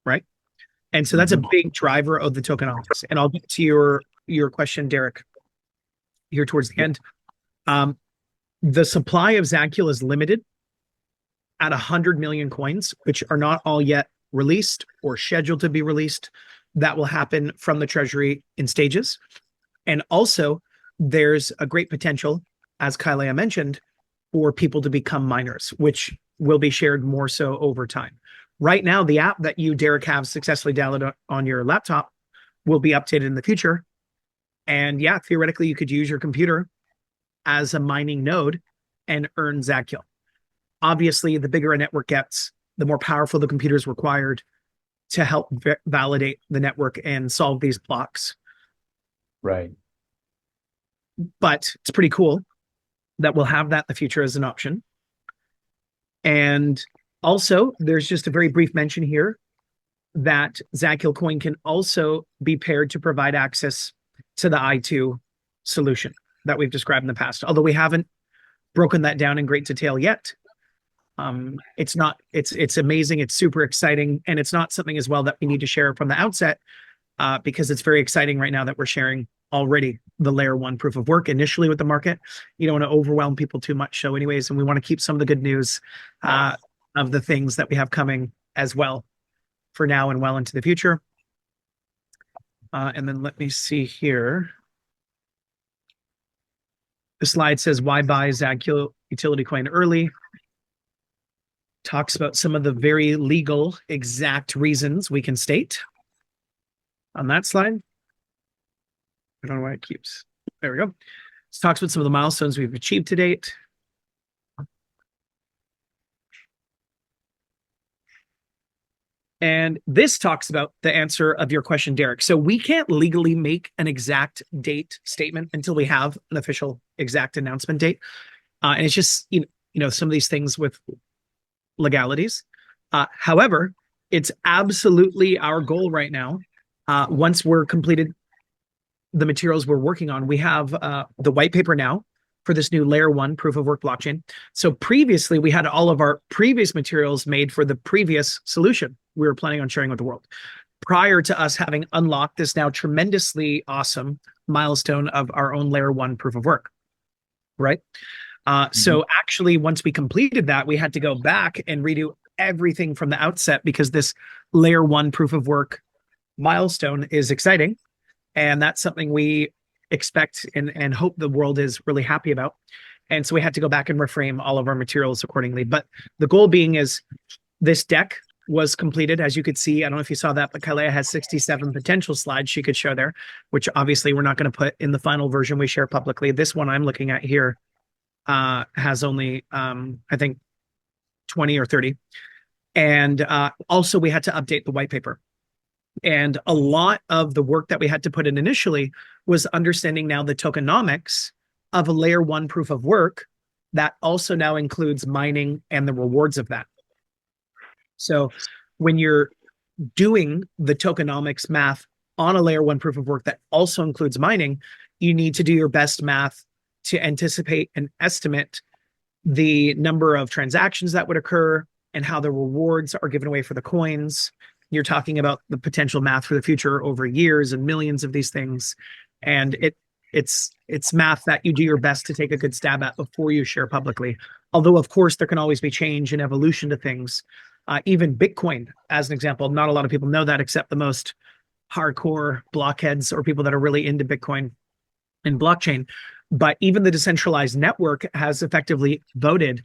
right? And so that's a big driver of the tokenomics. And I'll get to your question, Derek, here towards the end. The supply of Zadkiel is limited at 100 million coins, which are not all yet released or scheduled to be released. That will happen from the treasury in stages. And also, there's a great potential, as Kyleigha mentioned, for people to become miners, which will be shared more so over time. Right now, the app that you, Derek, have successfully downloaded on your laptop will be updated in the future. And yeah, theoretically, you could use your computer as a mining node and earn Zadkiel. Obviously, the bigger a network gets, the more powerful the computer is required to help validate the network and solve these blocks. Right. But it's pretty cool that we'll have that in the future as an option. And also, there's just a very brief mention here that Zadkiel coin can also be paired to provide access to the I2 solution that we've described in the past, although we haven't broken that down in great detail yet. It's amazing. It's super exciting. And it's not something as well that we need to share from the outset because it's very exciting right now that we're sharing already the layer one proof of work initially with the market. You don't want to overwhelm people too much. So anyways, and we want to keep some of the good news of the things that we have coming as well for now and well into the future. And then let me see here. The slide says, why buy Zadkiel utility coin early? Talks about some of the very legal exact reasons we can state on that slide. I don't know why it keeps. There we go. This talks about some of the milestones we've achieved to date. And this talks about the answer of your question, Derek. So we can't legally make an exact date statement until we have an official exact announcement date. And it's just, you know, some of these things with legalities. However, it's absolutely our goal right now. Once we're completed the materials we're working on, we have the white paper now for this new layer one proof of work blockchain. So previously we had all of our previous materials made for the previous solution we were planning on sharing with the world. Prior to us having unlocked this now tremendously awesome milestone of our own layer one proof of work, right? So actually, once we completed that, we had to go back and redo everything from the outset because this layer one proof of work milestone is exciting. And that's something we expect and hope the world is really happy about. And so we had to go back and reframe all of our materials accordingly. But the goal being is this deck was completed, as you could see. I don't know if you saw that, but Kyleigha has 67 potential slides she could show there, which obviously we're not going to put in the final version we share publicly. This one I'm looking at here has only, I think, 20 or 30. And also we had to update the white paper. And a lot of the work that we had to put in initially was understanding now the tokenomics of a layer one proof of work that also now includes mining and the rewards of that. So when you're doing the tokenomics math on a layer one proof of work that also includes mining, you need to do your best math to anticipate and estimate the number of transactions that would occur and how the rewards are given away for the coins. You're talking about the potential math for the future over years and millions of these things. And it's math that you do your best to take a good stab at before you share publicly. Although, of course, there can always be change and evolution to things. Even Bitcoin, as an example, not a lot of people know that except the most hardcore blockheads or people that are really into Bitcoin and blockchain. But even the decentralized network has effectively voted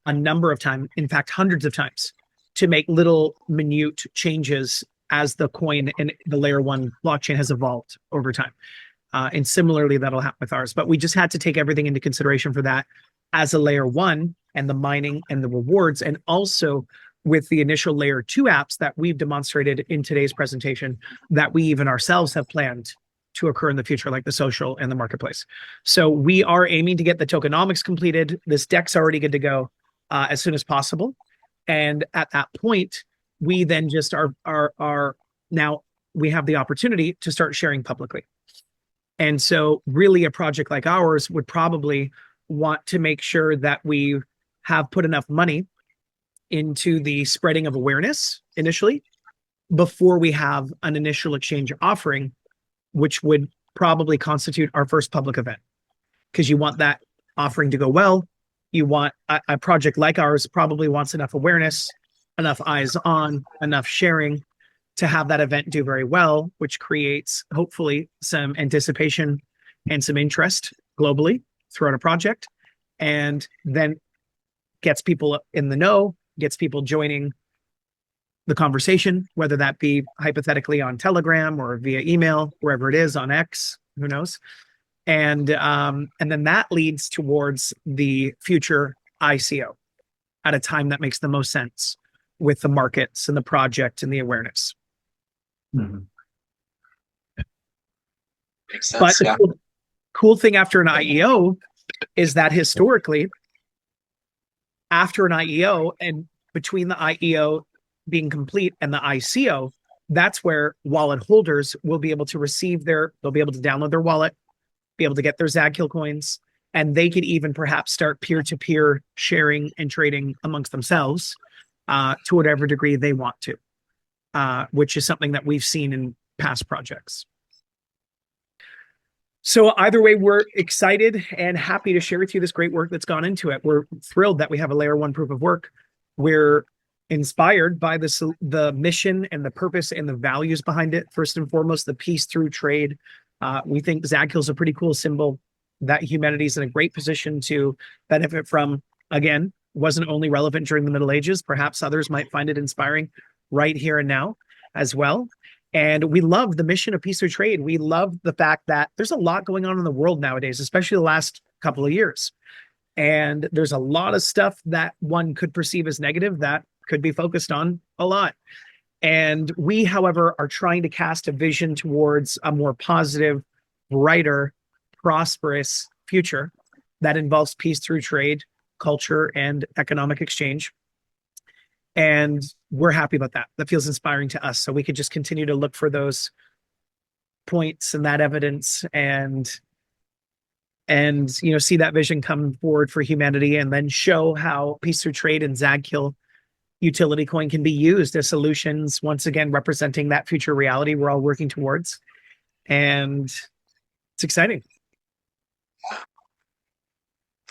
a number of times, in fact, hundreds of times, to make little minute changes as the coin and the layer one blockchain has evolved over time. And similarly, that'll happen with ours. But we just had to take everything into consideration for that as a layer one and the mining and the rewards, and also with the initial layer two apps that we've demonstrated in today's presentation that we even ourselves have planned to occur in the future, like the social and the marketplace. So we are aiming to get the tokenomics completed. This deck's already good to go as soon as possible. And at that point, we then just are now we have the opportunity to start sharing publicly. And so really a project like ours would probably want to make sure that we have put enough money into the spreading of awareness initially before we have an initial exchange offering, which would probably constitute our first public event. Because you want that offering to go well. You want a project like ours probably wants enough awareness, enough eyes on, enough sharing to have that event do very well, which creates hopefully some anticipation and some interest globally throughout a project, and then gets people in the know, gets people joining the conversation, whether that be hypothetically on Telegram or via email, wherever it is, on X, who knows. And then that leads towards the future ICO at a time that makes the most sense with the markets and the project and the awareness. Mm-hmm. Makes But sense. the Yeah. cool thing after an IEO is that historically, after an IEO and between the IEO being complete and the ICO, that's where wallet holders will be able to they'll be able to download their wallet, be able to get their Zadkiel coins, and they could even perhaps start peer-to-peer sharing and trading amongst themselves to whatever degree they want to, which is something that we've seen in past projects. So either way, we're excited and happy to share with you this great work that's gone into it. We're thrilled that we have a layer one proof of work. We're inspired by the mission and the purpose and the values behind it. First and foremost, the peace through trade. We think Zadkiel is a pretty cool symbol that humanity is in a great position to benefit from. Again, wasn't only relevant during the Middle Ages. Perhaps others might find it inspiring right here and now as well. And we love the mission of peace through trade. We love the fact that there's a lot going on in the world nowadays, especially the last couple of years. And there's a lot of stuff that one could perceive as negative that could be focused on a lot. And we, however, are trying to cast a vision towards a more positive, brighter, prosperous future that involves peace through trade, culture, and economic exchange. And we're happy about that. That feels inspiring to us. So we could just continue to look for those points and that evidence and see that vision come forward for humanity, and then show how peace through trade and Zadkiel utility coin can be used as solutions, once again representing that future reality we're all working towards. And It's exciting.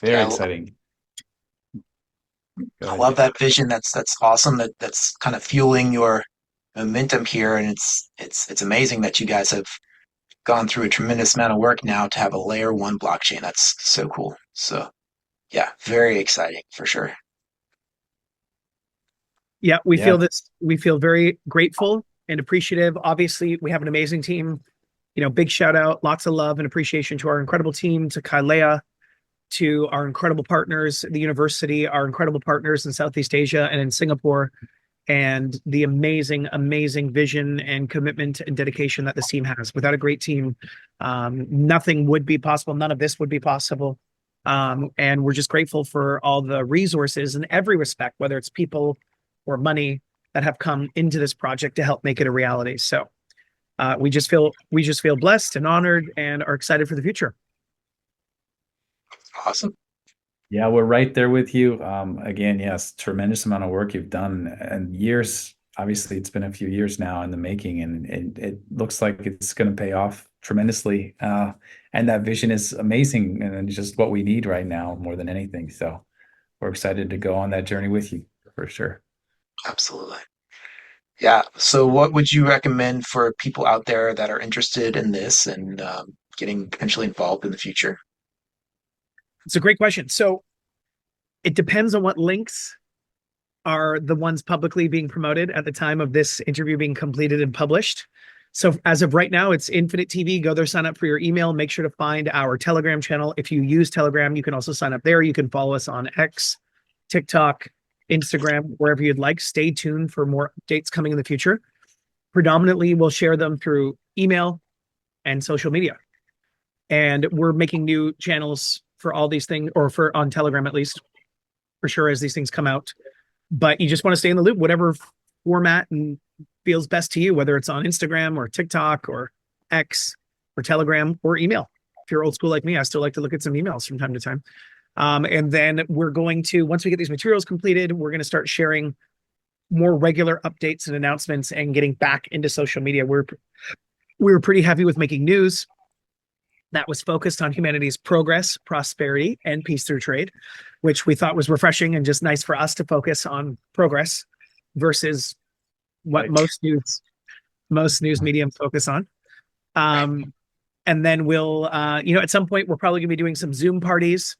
Very Yeah, exciting. Go I ahead. love that vision. That's awesome. That's kind of fueling your momentum here, and it's amazing that you guys have gone through a tremendous amount of work now to have a layer one blockchain. That's so cool. So yeah, very exciting for sure. Yeah, we Yeah. feel this. We feel very grateful and appreciative. Obviously, we have an amazing team. Big shout out, lots of love and appreciation to our incredible team, to Kyleigha, to our incredible partners, the university, our incredible partners in Southeast Asia and in Singapore, and the amazing, amazing vision and commitment and dedication that this team has. Without a great team, nothing would be possible. None of this would be possible. And we're just grateful for all the resources in every respect, whether it's people or money, that have come into this project to help make it a reality. So we just feel blessed and honored and are excited for the future. Awesome. Yeah, we're right there with you. Again, yes, tremendous amount of work you've done, and years. Obviously, it's been a few years now in the making, and it looks like it's going to pay off tremendously. And that vision is amazing, and just what we need right now more than anything. So we're excited to go on that journey with you for sure. Absolutely. Yeah. So what would you recommend for people out there that are interested in this and getting potentially involved in the future? It's a great question. So it depends on what links are the ones publicly being promoted at the time of this interview being completed and published. So as of right now, it's Infynit TV. Go there, sign up for your email. Make sure to find our Telegram channel. If you use Telegram, you can also sign up there. You can follow us on X, TikTok, Instagram, wherever you'd like. Stay tuned for more updates coming in the future. Predominantly, we'll share them through email and social media. And we're making new channels for all these things, or for on Telegram at least, for sure, as these things come out. But you just want to stay in the loop, whatever format and feels best to you, whether it's on Instagram or TikTok or X or Telegram or email. If you're old school like me, I still like to look at some emails from time to time. And then we're going to, once we get these materials completed, we're going to start sharing more regular updates and announcements and getting back into social media. We were pretty heavy with making news that was focused on humanity's progress, prosperity, and peace through trade, which we thought was refreshing and just nice for us to focus on progress versus what Right. most news medium focus on. And then we'll, at some point, we're probably going to be doing some Zoom parties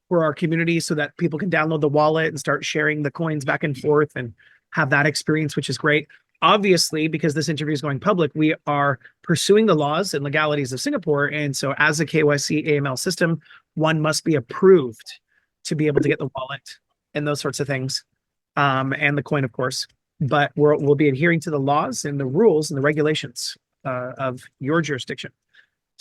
for our community so that people can download the wallet and start sharing the coins back and forth and have that experience, which is great. Obviously, because this interview is going public, we are pursuing the laws and legalities of Singapore. And so as a KYC AML system, one must be approved to be able to get the wallet and those sorts of things, and the coin, of course. But we'll be adhering to the laws and the rules and the regulations of your jurisdiction.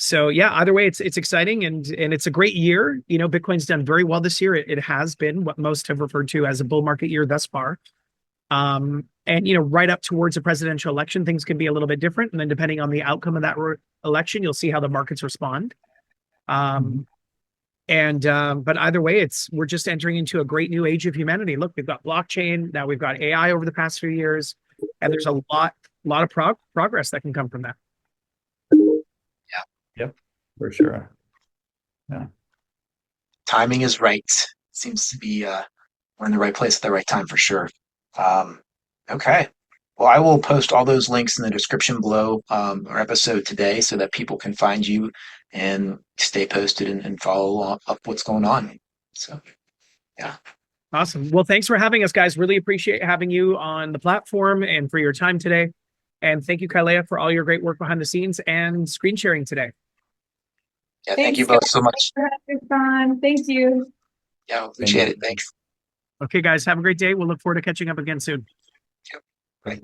So yeah, either way, it's exciting and it's a great year. Bitcoin's done very well this year. It has been what most have referred to as a bull market year thus far. And right up towards a presidential election, things can be a little bit different. And then depending on the outcome of that election, you'll see how the markets respond. But either way, we're just entering into a great new age of humanity. Look, we've got blockchain, now we've got AI over the past few years, and there's a lot of progress that can come from that. Yep, for sure. Yeah. Timing is right. Seems to be we're in the right place at the right time for sure. Okay. Well, I will post all those links in the description below our episode today so that people can find you and stay posted and follow up what's going on. So, yeah. Awesome. Well, thanks for having us, guys. Really appreciate having you on the platform and for your time today. And thank you, Kyleigha, for all your great work behind the scenes and screen sharing today. Yeah, thank you both so much. Thank you. Yeah, appreciate it. Thanks. Okay, guys, have a great day. We'll look forward to catching up again soon. Yep. Bye.